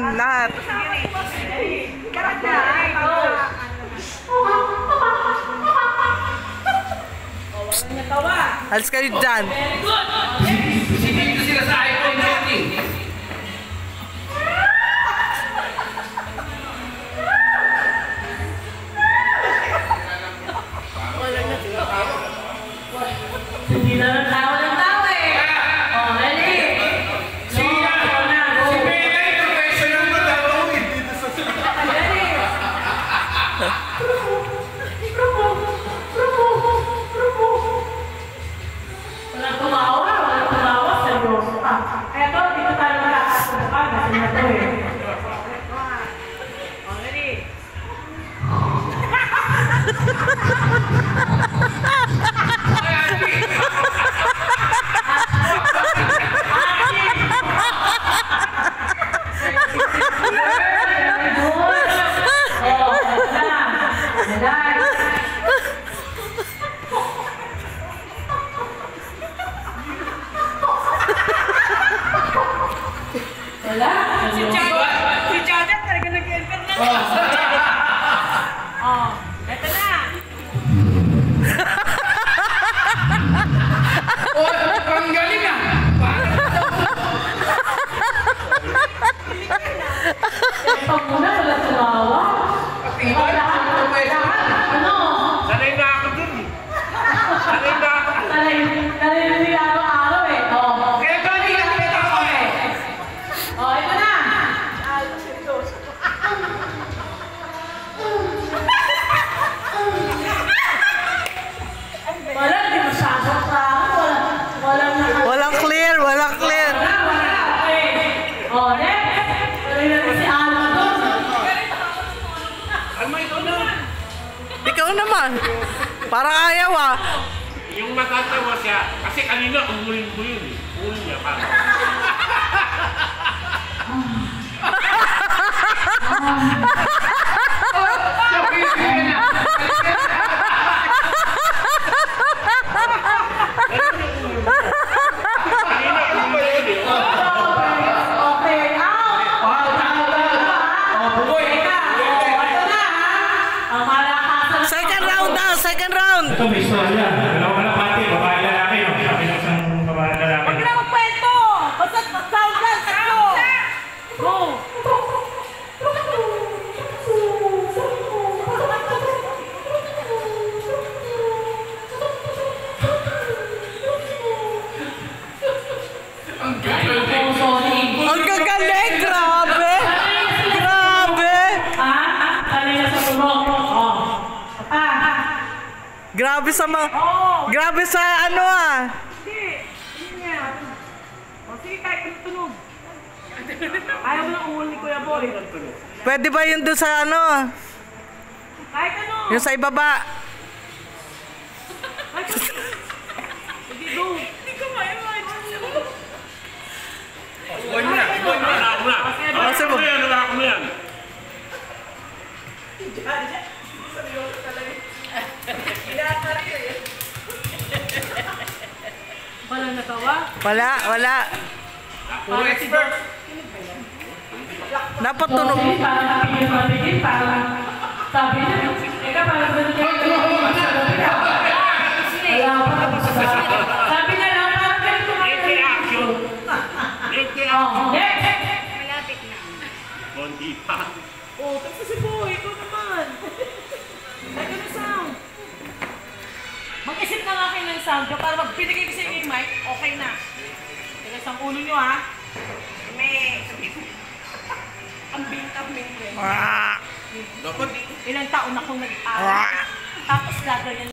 dyan, lahat. Alis kayo dyan. Dito sila sa iPhone 15. Hindi na ng tao eh. Oh, ready? Si Bea, professional na gagawin dito sa ready? Walang tumawa, seryoso ka. Eto, dito tayo makakasubukan kasi na to eh. Oh, ready? Si Jaja talaga nag-elper na. Oh, eto na. Oh, ang galing ah! Eto muna, wala tumawa. Ano? Sanay na ako dun eh. Sanay na ako. Sanay na nila araw-araw eh. Oh. Kaya galing ako ito ako eh. Oh, ito na. Wala, di masyadong trago. Walang clear, walang clear. Wala. Okay. Oh, next. Tuloy na rin si Alma doon. Ano ito na? Ikaw naman. Parang ayaw ah. Yung matatawa siya, kasi kanina umulin ko yun eh. Umulin niya parang. Second round. Ito may istorya. Dalawa ka na pati, babae lalaki. No? Sabi ng isang babae lalaki. Huwag na magkwento! Basta sound lang, tatlo! Go! Ang galing! Ang gagaling, grabe. Grabe. Kanina sa tulog. Grabe sa grabe sa ano ah. Hindi. Hindi niya. O sige, kahit tunog. Ayaw mo lang umuli, Kuya Boy. Pwede ba yun doon sa ano? Kahit ano. Yung sa ibaba. Hindi, go. Hindi ko ma-imagine. Buwan mo na! Buwan mo na! Ako na! Ako mo yan! Ako mo yan! Walang natawa? Wala. Puro expert! Dapat tunog. Parang napigil, parang sabi niya, eka parang ganun kayo. Sabi niya lang, parang ganito kayo. Make reaction! Make reaction! Next! Malapit na. Konti pa. Oh, tapos si Boy, ikaw naman. Ay, ganun sound. Mag-isip na nga kayo ng sound para pag binigay ko sa inyo yung mic, okay na. Tigas ang ulo nyo ha. May... Ang bing-bing. Ah. Dapat Ilang taon akong nag-aaral. Tapos gagawin